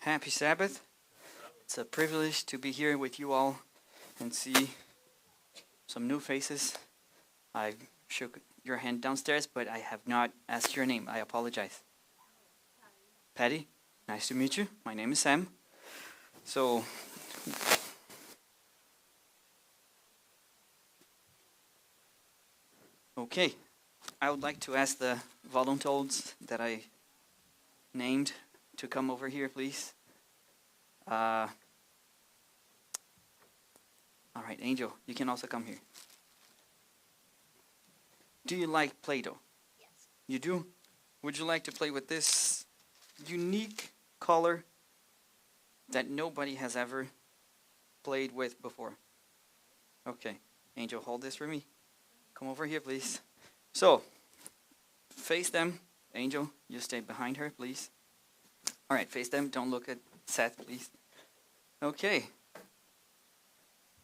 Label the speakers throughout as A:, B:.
A: Happy Sabbath. It's a privilege to be here with you all and see some new faces. I shook your hand downstairs, but I have not asked your name. I apologize. Patty, nice to meet you. My name is Sam. So, okay. I would like to ask the volunteers that I named to come over here, please. All right, Angel, you can also come here. Do you like Play-Doh?
B: Yes.
A: You do? Would you like to play with this unique color that nobody has ever played with before? Okay, Angel, hold this for me. Come over here, please. So, face them. Angel, you stay behind her, please. All right, face them. Don't look at Seth, please. Okay.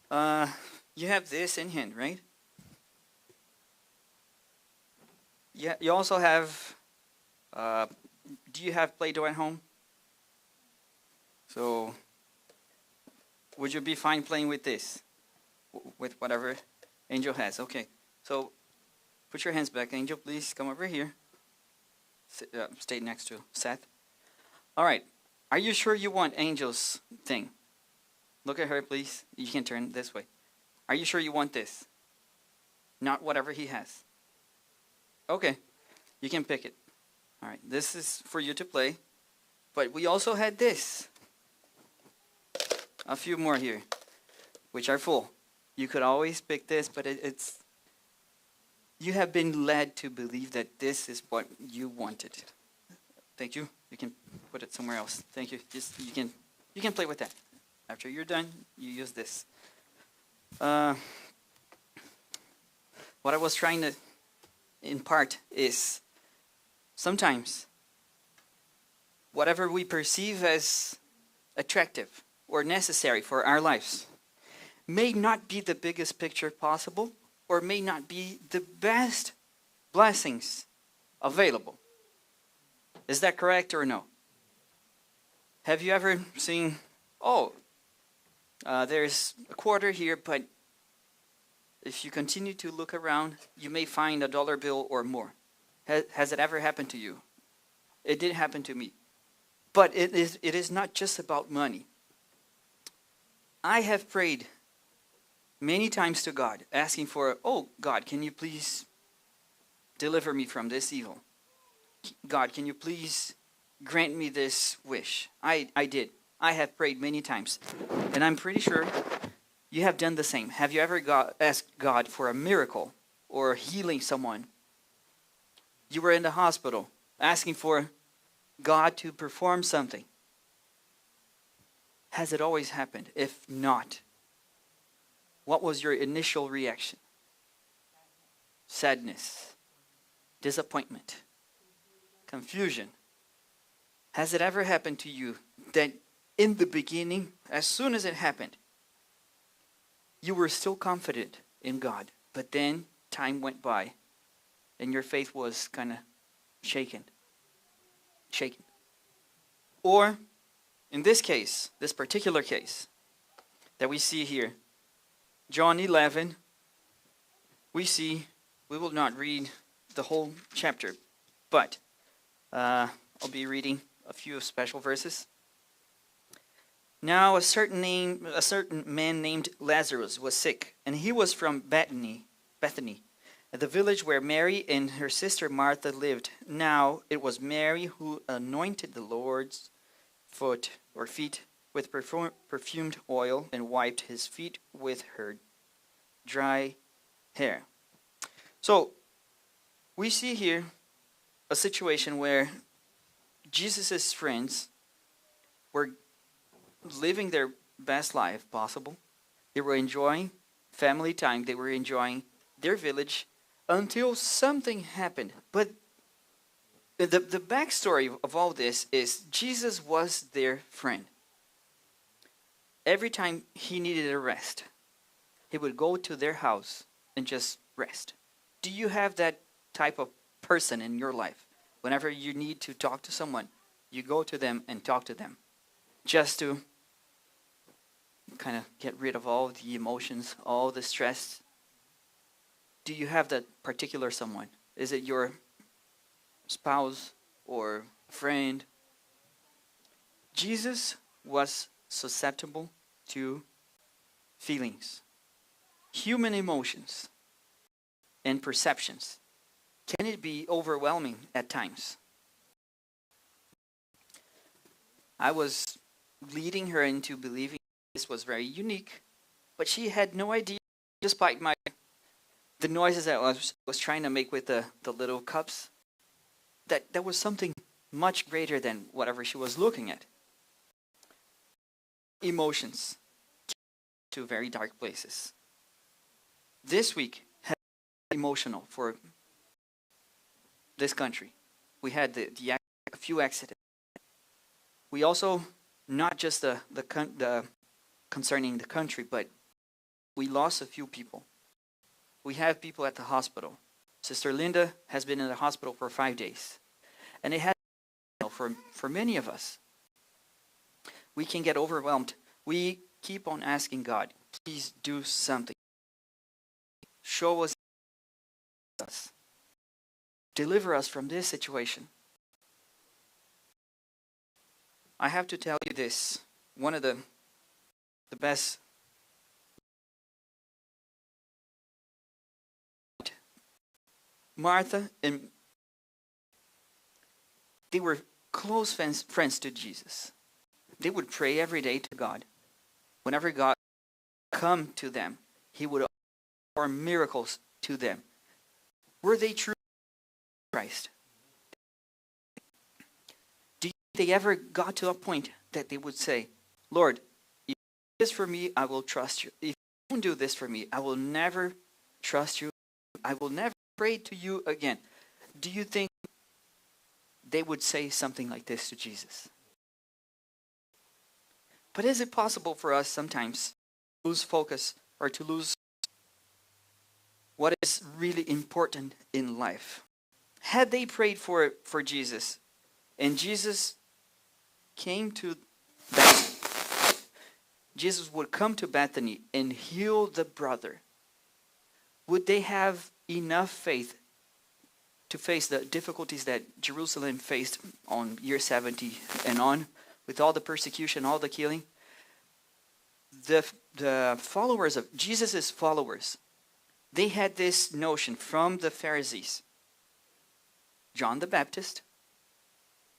A: You have this in hand, right? Yeah. You also have. Do you have Play-Doh at home? So, would you be fine playing with this, with whatever Angel has? Okay. So, put your hands back, Angel. Please come over here. Stay next to Seth. All right. Are you sure you want Angel's thing? Look at her, please. You can turn this way. Are you sure you want this? Not whatever he has. Okay. You can pick it. All right. This is for you to play. But we also had this. A few more here, which are full. You could always pick this, but it's... You have been led to believe that this is what you wanted. Thank you. You can put it somewhere else. Thank you. You can play with that. After you're done, you use this. What I was trying to impart is sometimes whatever we perceive as attractive or necessary for our lives may not be the biggest picture possible or may not be the best blessings available. Is that correct or no? Have you ever seen, there's a quarter here, but if you continue to look around, you may find a dollar bill or more. Has it ever happened to you? It did happen to me. But it is not just about money. I have prayed many times to God, asking for, oh, God, can you please deliver me from this evil? God, can you please grant me this wish? I did. I have prayed many times. And I'm pretty sure you have done the same. Have you ever asked God for a miracle or healing someone? You were in the hospital asking for God to perform something. Has it always happened? If not, what was your initial reaction? Sadness, disappointment, confusion. Has it ever happened to you that in the beginning, as soon as it happened, you were still confident in God, but then time went by and your faith was kind of shaken? Or, in this case, this particular case that we see here, John 11, we will not read the whole chapter, but I'll be reading a few special verses. Now a certain man named Lazarus was sick, and he was from Bethany, the village where Mary and her sister Martha lived. Now it was Mary who anointed the Lord's feet with perfumed oil and wiped his feet with her dry hair. So we see here a situation where Jesus' friends were living their best life possible. They were enjoying family time. They were enjoying their village until something happened. But the backstory of all this is Jesus was their friend. Every time he needed a rest, he would go to their house and just rest. Do you have that type of person in your life? Whenever you need to talk to someone, you go to them and talk to them. just to kind of get rid of all the emotions, all the stress? Do you have that particular someone? Is it your spouse or friend? Jesus was susceptible to feelings, human emotions, and perceptions. Can it be overwhelming at times? I was leading her into believing this was very unique, but she had no idea, despite the noises that I was trying to make with the little cups, that there was something much greater than whatever she was looking at. Emotions to very dark places. This week has been emotional for this country. We had a few accidents. We also, not just the concerning the country, but we lost a few people. We have people at the hospital. Sister Linda has been in the hospital for 5 days. And it has for many of us. We can get overwhelmed. We keep on asking God, please do something. Show us. Deliver us from this situation. I have to tell you this. One of the best Martha and they were close friends to Jesus. They would pray every day to God. Whenever God come to them, He would perform miracles to them. Were they true Christ? Do you think they ever got to a point that they would say, Lord, if you do this for me, I will trust you. If you don't do this for me, I will never trust you. I will never pray to you again. Do you think they would say something like this to Jesus? But is it possible for us sometimes to lose focus or to lose what is really important in life? Had they prayed for Jesus and Jesus came to Bethany, Jesus would come to Bethany and heal the brother, would they have enough faith to face the difficulties that Jerusalem faced on year 70 and on, with all the persecution, all the killing? The followers of Jesus' followers, they had this notion from the Pharisees. John the Baptist,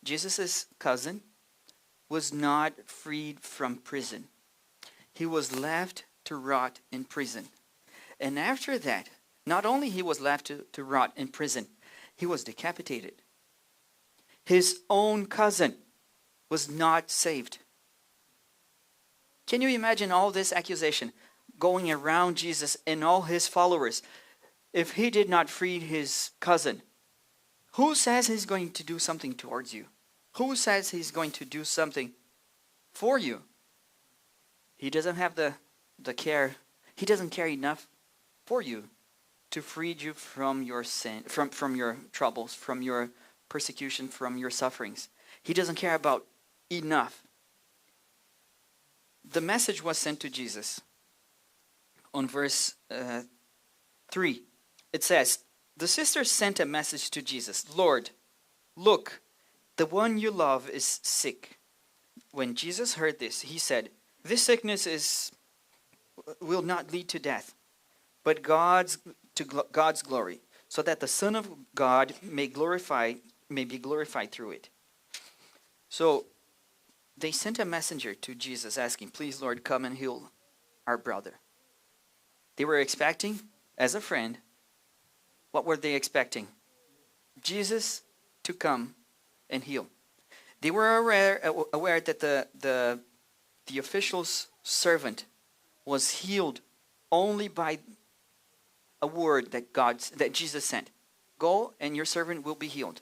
A: Jesus' cousin, was not freed from prison. He was left to rot in prison. And after that, not only he was left to rot in prison, he was decapitated. His own cousin was not saved. Can you imagine all this accusation going around Jesus and all his followers? If he did not free his cousin, who says he's going to do something towards you? Who says he's going to do something for you? He doesn't have the care. He doesn't care enough for you to free you from your sin, from your troubles, from your persecution, from your sufferings. He doesn't care about enough. The message was sent to Jesus. On verse 3, it says, the sisters sent a message to Jesus. Lord, look, the one you love is sick. When Jesus heard this, he said, this sickness will not lead to death, but God's glory, so that the Son of God may be glorified through it. So they sent a messenger to Jesus asking, please, Lord, come and heal our brother. They were expecting, as a friend, what were they expecting? Jesus to come and heal. They were aware that the official's servant was healed only by a word that Jesus sent. Go and your servant will be healed.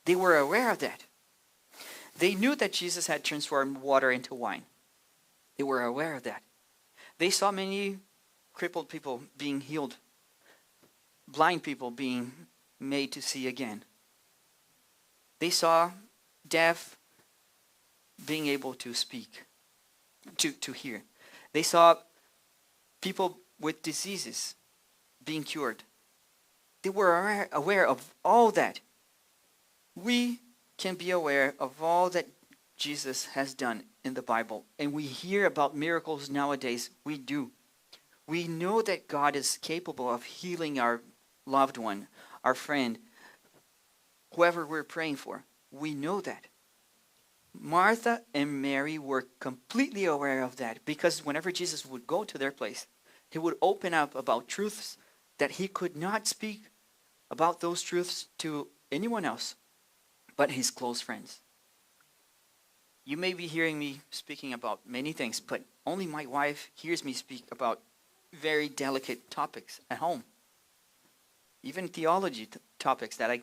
A: They were aware of that. They knew that Jesus had transformed water into wine. They were aware of that. They saw many crippled people being healed, blind people being made to see again. They saw deaf being able to speak, to hear. They saw people with diseases being cured. They were aware of all that. We can be aware of all that Jesus has done in the Bible. And we hear about miracles nowadays. We do. We know that God is capable of healing our loved one, our friend, whoever we're praying for. We know that. Martha and Mary were completely aware of that, because whenever Jesus would go to their place, he would open up about truths that he could not speak about those truths to anyone else but his close friends. You may be hearing me speaking about many things, but only my wife hears me speak about very delicate topics at home. Even theology topics that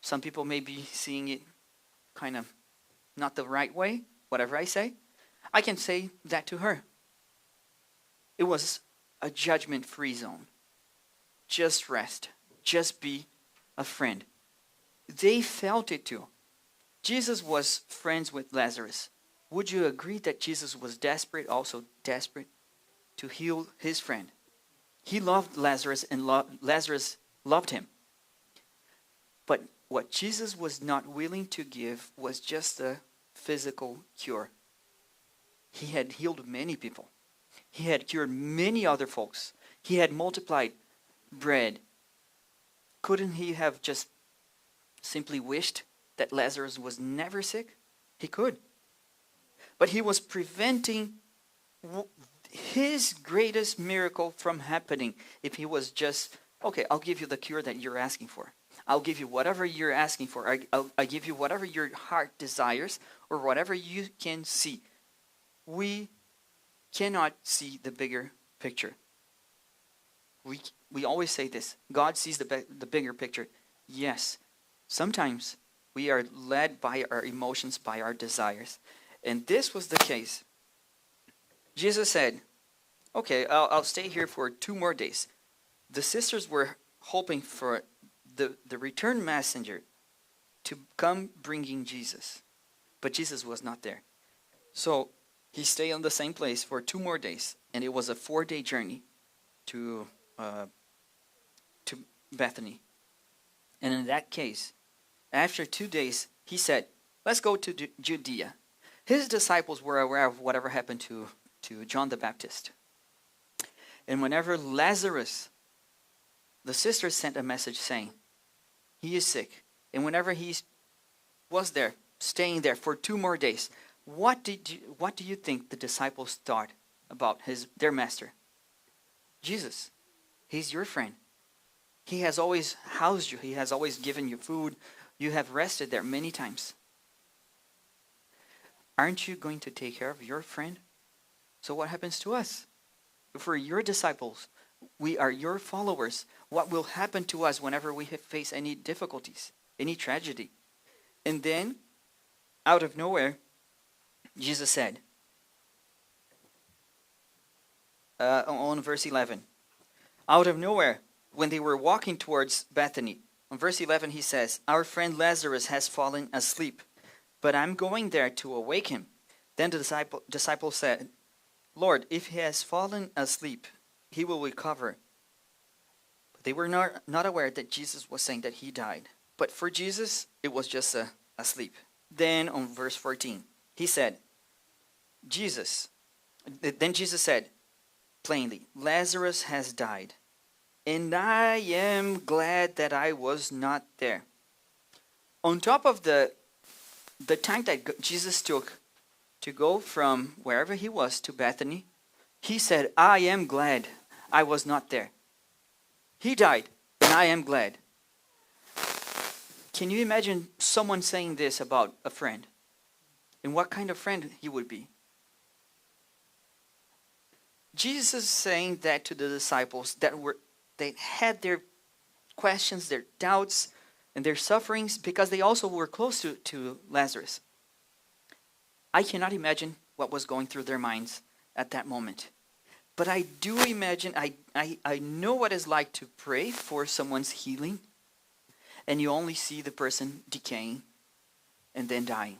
A: some people may be seeing it kind of not the right way, whatever I say. I can say that to her. It was a judgment-free zone. Just rest. Just be a friend. They felt it too. Jesus was friends with Lazarus. Would you agree that Jesus was desperate, also desperate to heal his friend? He loved Lazarus, and Lazarus loved him. But what Jesus was not willing to give was just a physical cure. He had healed many people. He had cured many other folks. He had multiplied bread. Couldn't he have just simply wished that Lazarus was never sick? He could. But he was preventing his greatest miracle from happening if he was just, okay, I'll give you the cure that you're asking for. I'll give you whatever you're asking for. I'll give you whatever your heart desires or whatever you can see. We cannot see the bigger picture. We always say this. God sees the bigger picture. Yes, sometimes we are led by our emotions, by our desires. And this was the case. Jesus said, okay, I'll stay here for 2 more days. The sisters were hoping for the return messenger to come bringing Jesus. But Jesus was not there. So he stayed on the same place for 2 more days. And it was a 4-day journey to Bethany. And in that case, after 2 days, he said, let's go to Judea. His disciples were aware of whatever happened to John the Baptist. And whenever Lazarus, the sisters sent a message saying, he is sick. And whenever he was there, staying there for 2 more days, what do you think the disciples thought about their master? Jesus, he's your friend. He has always housed you. He has always given you food. You have rested there many times. Aren't you going to take care of your friend? So what happens to us? If we're your disciples, we are your followers, what will happen to us whenever we face any difficulties, any tragedy? And then, out of nowhere, Jesus said, on verse 11, out of nowhere, when they were walking towards Bethany, on verse 11 he says, our friend Lazarus has fallen asleep, but I'm going there to awake him. Then the disciple said, Lord, if he has fallen asleep, he will recover. But they were not aware that Jesus was saying that he died. But for Jesus, it was just a sleep. Then on verse 14, he said, Then Jesus said plainly, Lazarus has died, and I am glad that I was not there. On top of the time that Jesus took to go from wherever he was to Bethany, he said, I am glad I was not there. He died, and I am glad. Can you imagine someone saying this about a friend? And what kind of friend he would be? Jesus saying that to the disciples they had their questions, their doubts, and their sufferings because they also were close to Lazarus. I cannot imagine what was going through their minds at that moment. But I do imagine, I know what it's like to pray for someone's healing, and you only see the person decaying and then dying.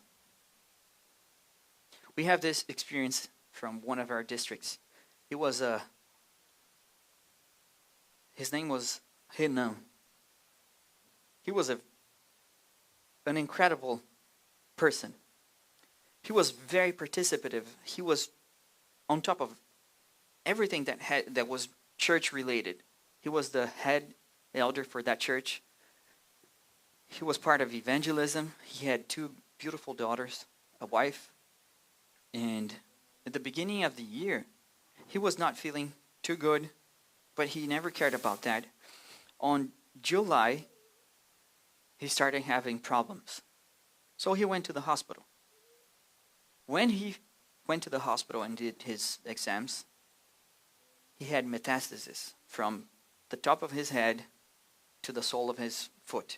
A: We have this experience from one of our districts. He was his name was Hinam. He was an incredible person. He was very participative. He was on top of everything that was church related. He was the head elder for that church. He was part of evangelism. He had 2 beautiful daughters, a wife. And at the beginning of the year, he was not feeling too good, but he never cared about that. On July, he started having problems. So he went to the hospital. When he went to the hospital and did his exams, he had metastasis from the top of his head to the sole of his foot.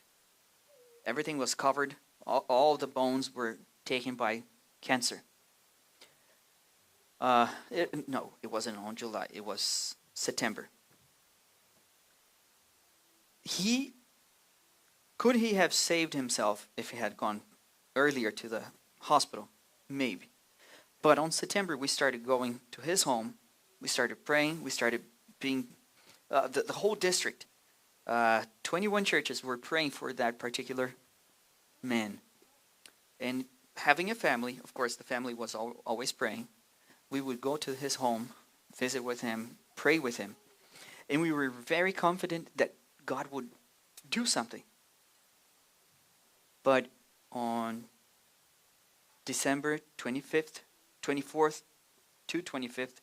A: Everything was covered. All the bones were taken by cancer. No, it wasn't on July. It was September. Could he have saved himself if he had gone earlier to the hospital? Maybe. But on September, we started going to his home. We started praying. We started being, the whole district, 21 churches were praying for that particular man. And having a family, of course, the family was always praying. We would go to his home, visit with him, pray with him. And we were very confident that God would do something. But on December 24th to 25th,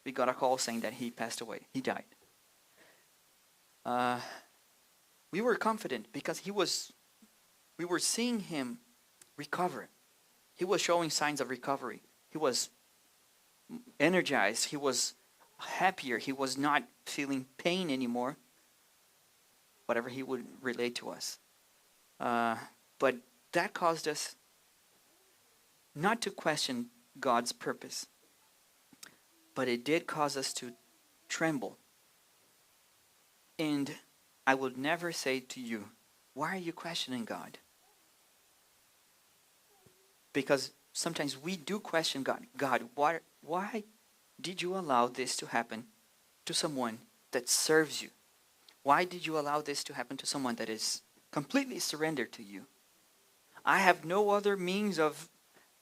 A: we got a call saying that he passed away. He died. We were confident because we were seeing him recover. He was showing signs of recovery. He was energized. He was happier. He was not feeling pain anymore. Whatever he would relate to us. But that caused us not to question God's purpose. But it did cause us to tremble. And I would never say to you, why are you questioning God? Because sometimes we do question God. God, why did you allow this to happen to someone that serves you? Why did you allow this to happen to someone that is completely surrendered to you? I have no other means of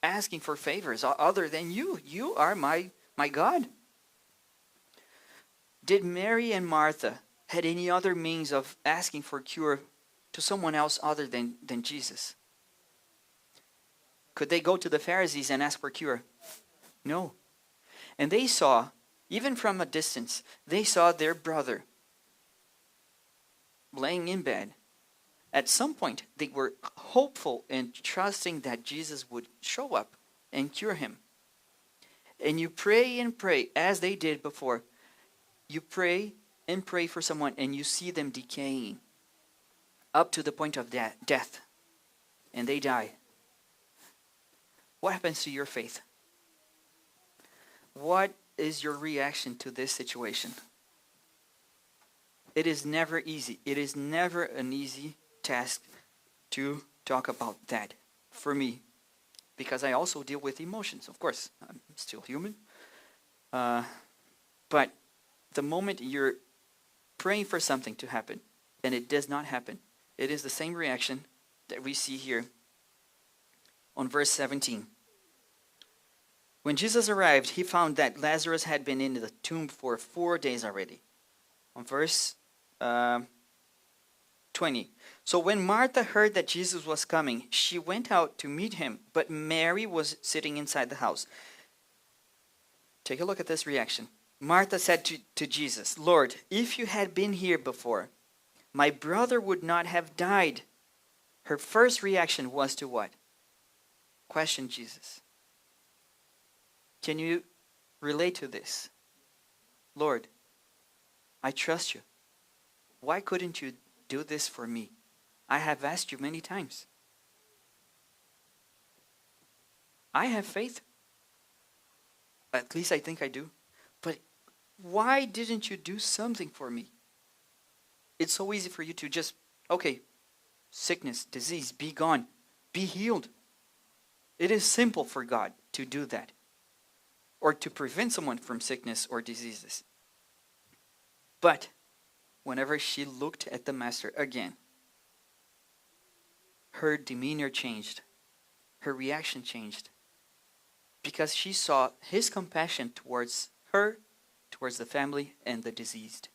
A: asking for favors other than you. You are my God. Did Mary and Martha had any other means of asking for cure to someone else other than Jesus? Could they go to the Pharisees and ask for cure? No. And they saw, even from a distance, they saw their brother laying in bed. At some point, they were hopeful and trusting that Jesus would show up and cure him. And you pray and pray, as they did before. You pray and pray for someone, and you see them decaying up to the point of death. And they die. What happens to your faith? What is your reaction to this situation? It is never easy. It is never an easy task to talk about that for me, because I also deal with emotions. Of course, I'm still human. But the moment you're praying for something to happen and it does not happen, it is the same reaction that we see here on verse 17. When Jesus arrived, he found that Lazarus had been in the tomb for 4 days already. On verse 20. So when Martha heard that Jesus was coming, she went out to meet him, but Mary was sitting inside the house. Take a look at this reaction. Martha said to Jesus, "Lord, if you had been here before, my brother would not have died." Her first reaction was to what? Question Jesus. Can you relate to this? Lord, I trust you. Why couldn't you do this for me? I have asked you many times. I have faith. At least I think I do. But why didn't you do something for me? It's so easy for you to just, okay, sickness, disease, be gone, be healed. It is simple for God to do that. or to prevent someone from sickness or diseases. But whenever she looked at the master again, her demeanor changed. Her reaction changed. Because she saw his compassion towards her, towards the family, and the diseased.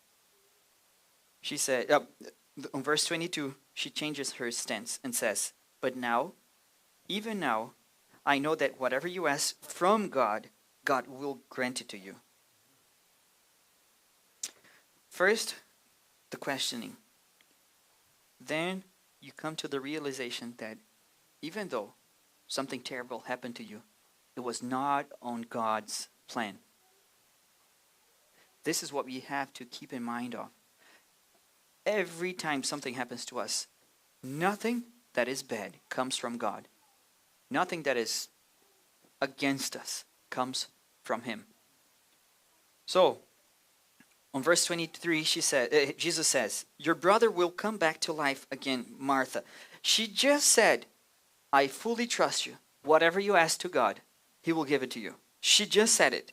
A: She said, in verse 22, she changes her stance and says, "But now, even now, I know that whatever you ask from God, God will grant it to you." First, the questioning. Then you come to the realization that even though something terrible happened to you, it was not on God's plan. This is what we have to keep in mind of. Every time something happens to us, nothing that is bad comes from God. Nothing that is against us comes from Him. So, on verse 23, Jesus says, "Your brother will come back to life again, Martha." She just said, "I fully trust you. Whatever you ask to God, He will give it to you." She just said it.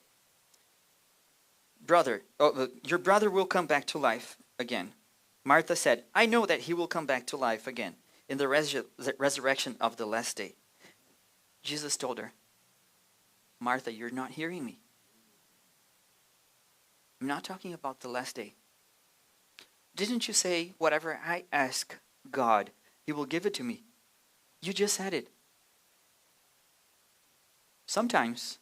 A: Your brother will come back to life again. Martha said, "I know that he will come back to life again in the resurrection of the last day." Jesus told her, "Martha, you're not hearing me. I'm not talking about the last day. Didn't you say, whatever I ask God, He will give it to me? You just said it." Sometimes,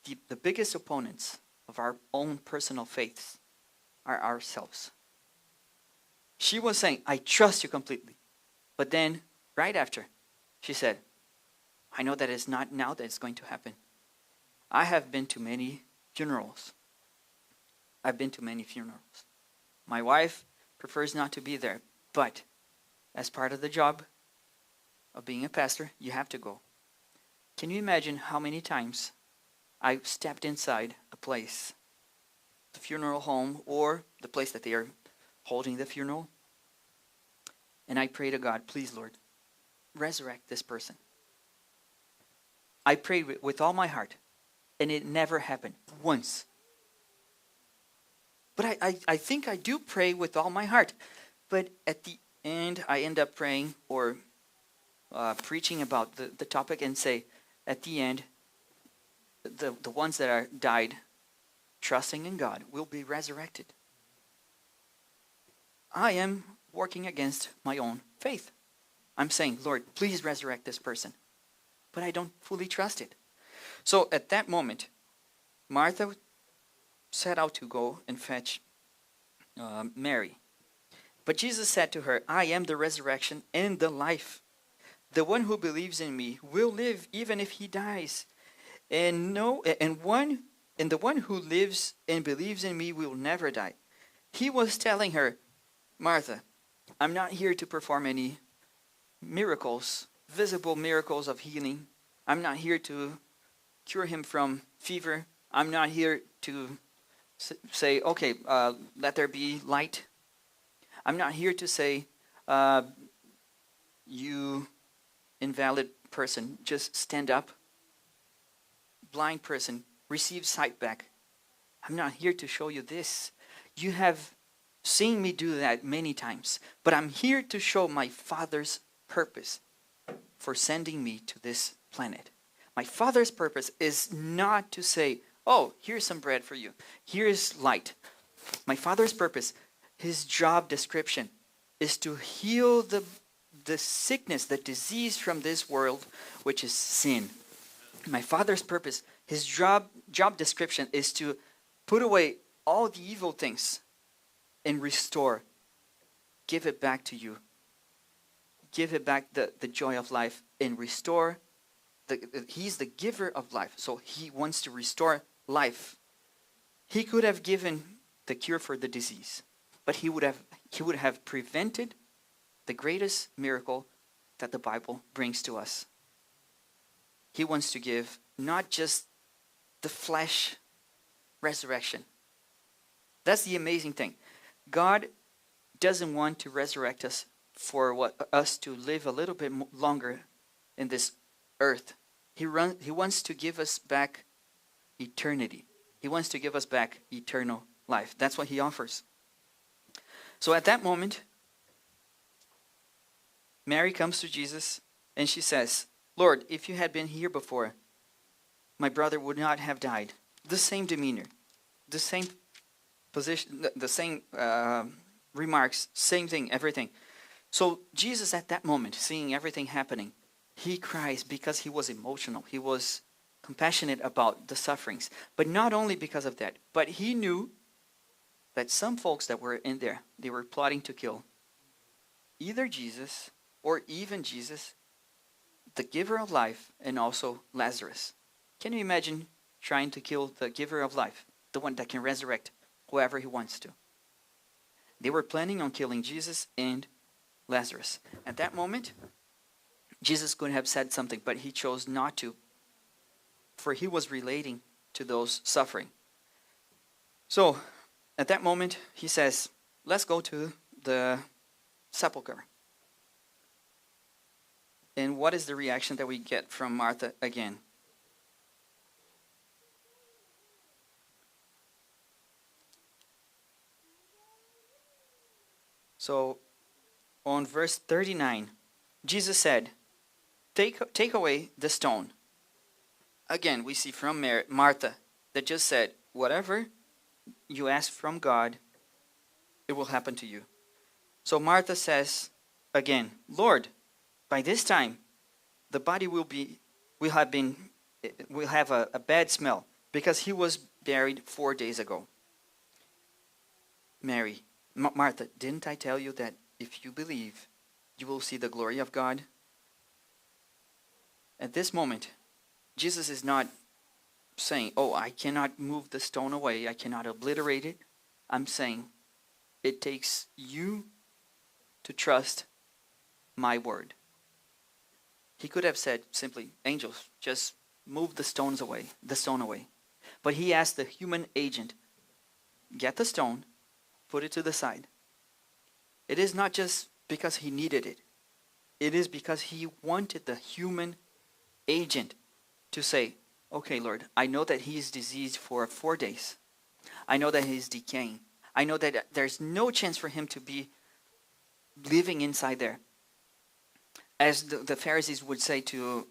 A: the biggest opponents of our own personal faiths are ourselves. She was saying, "I trust you completely." But then, right after, she said, "I know that it's not now that it's going to happen. I have been to many funerals. My wife prefers not to be there, but as part of the job of being a pastor, you have to go." Can you imagine how many times I stepped inside a place, the funeral home or the place that they are holding the funeral, and I pray to God, "Please, Lord, resurrect this person." I prayed with all my heart, and it never happened once. But I think I do pray with all my heart. But at the end, I end up praying or preaching about the topic and say, at the end, the ones that are died trusting in God will be resurrected. I am working against my own faith. I'm saying, "Lord, please resurrect this person." But I don't fully trust it. So at that moment, Martha set out to go and fetch Mary. But Jesus said to her, "I am the resurrection and the life. The one who believes in me will live even if he dies. And the one who lives and believes in me will never die." He was telling her, "Martha, I'm not here to perform any miracles, visible miracles of healing. I'm not here to cure him from fever. I'm not here to say, okay, let there be light. I'm not here to say, you invalid person, just stand up. Blind person, receive sight back. I'm not here to show you this. You have seen me do that many times, but I'm here to show my Father's purpose for sending me to this planet. My Father's purpose is not to say, oh, here's some bread for you. Here's light. My Father's purpose, His job description, is to heal the sickness, the disease from this world, which is sin. My Father's purpose, His job description is to put away all the evil things and restore, give it back to you. Give it back the joy of life and restore. He's the giver of life, so He wants to restore life. He could have given the cure for the disease, but He would have prevented the greatest miracle that the Bible brings to us. He wants to give not just the flesh resurrection. That's the amazing thing. God doesn't want to resurrect us for us to live a little bit longer in this earth. He wants to give us back eternity. He wants to give us back eternal life. That's what he offers. So at that moment, Mary comes to Jesus and she says, Lord, if you had been here before, my brother would not have died. The same demeanor, the same position, the same remarks, same thing, everything. So Jesus at that moment, seeing everything happening, he cries because he was emotional. He was compassionate about the sufferings. But not only because of that, but he knew that some folks that were in there, they were plotting to kill either Jesus or even Jesus, the giver of life, and also Lazarus. Can you imagine trying to kill the giver of life, the one that can resurrect whoever he wants to? They were planning on killing Jesus and Lazarus. At that moment, Jesus could have said something, but he chose not to, for he was relating to those suffering. So, at that moment, he says, let's go to the sepulcher. And what is the reaction that we get from Martha again? So, on verse 39, Jesus said, take away the stone. Again, we see from Martha that just said, whatever you ask from God, it will happen to you. So Martha says again, Lord, by this time, the body will have a bad smell because he was buried 4 days ago. Martha, didn't I tell you that if you believe, you will see the glory of God? At this moment, Jesus is not saying, oh, I cannot move the stone away. I cannot obliterate it. I'm saying it takes you to trust my word. He could have said simply, angels, just move the stone away. But he asked the human agent, get the stone, put it to the side. It is not just because he needed it. It is because he wanted the human agent to say, okay, Lord, I know that he is diseased for 4 days. I know that he is decaying. I know that there's no chance for him to be living inside there. As the Pharisees would say to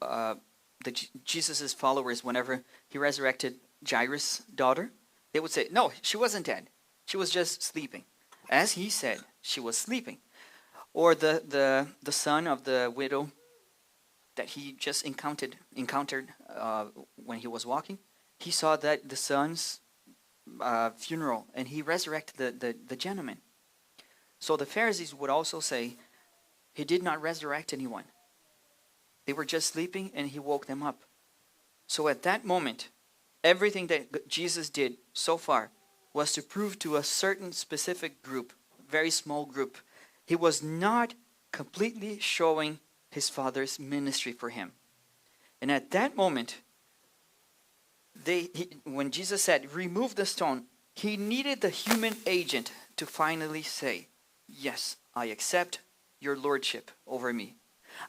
A: Jesus' followers whenever he resurrected Jairus' daughter, they would say, no, she wasn't dead. She was just sleeping. As he said, she was sleeping. Or the son of the widow that he just encountered when he was walking. He saw that the son's funeral, and he resurrected the gentleman. So the Pharisees would also say, he did not resurrect anyone. They were just sleeping, and he woke them up. So at that moment, everything that Jesus did so far was to prove to a certain specific group, very small group, he was not completely showing his Father's ministry for him. And at that moment, when Jesus said, remove the stone, he needed the human agent to finally say, yes, I accept your lordship over me.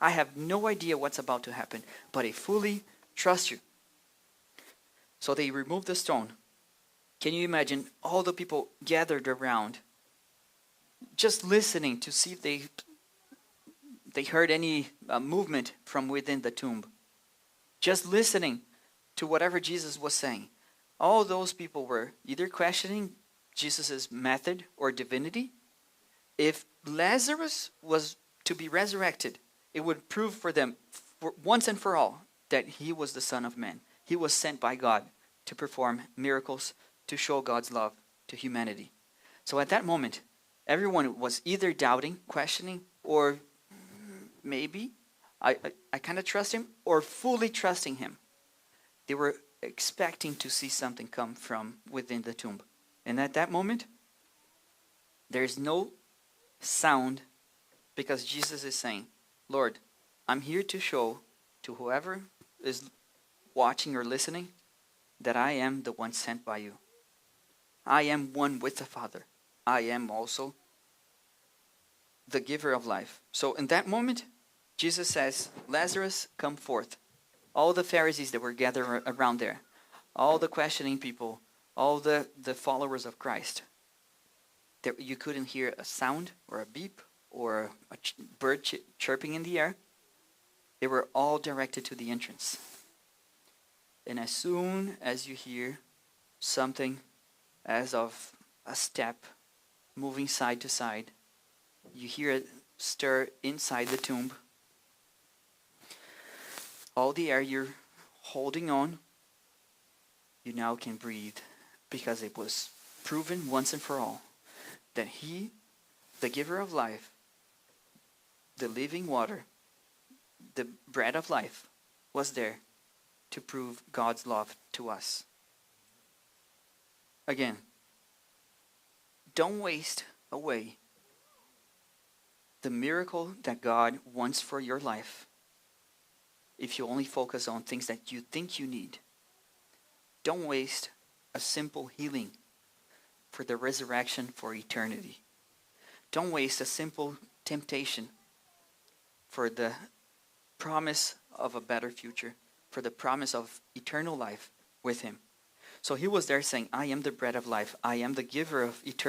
A: I have no idea what's about to happen, but I fully trust you. So they removed the stone. Can you imagine all the people gathered around, just listening to see if they heard any movement from within the tomb? Just listening to whatever Jesus was saying. All those people were either questioning Jesus' method or divinity. If Lazarus was to be resurrected, it would prove for them once and for all that he was the Son of Man. He was sent by God to perform miracles, to show God's love to humanity. So at that moment, everyone was either doubting, questioning, or maybe I kind of trust him, or fully trusting him. They were expecting to see something come from within the tomb. And at that moment, there is no sound, because Jesus is saying, Lord, I'm here to show to whoever is watching or listening that I am the one sent by you. I am one with the Father. I am also the giver of life. So in that moment, Jesus says, Lazarus, come forth. All the Pharisees that were gathered around there, all the questioning people, all the followers of Christ. You couldn't hear a sound or a beep or a bird chirping in the air. They were all directed to the entrance. And as soon as you hear something as of a step moving side to side, you hear it stir inside the tomb. All the air you're holding on, you now can breathe, because it was proven once and for all that he, the giver of life, the living water, the bread of life, was there to prove God's love to us. Again, don't waste away the miracle that God wants for your life if you only focus on things that you think you need. Don't waste a simple healing for the resurrection for eternity. Don't waste a simple temptation for the promise of a better future, for the promise of eternal life with him. So he was there saying, I am the bread of life. I am the giver of eternity.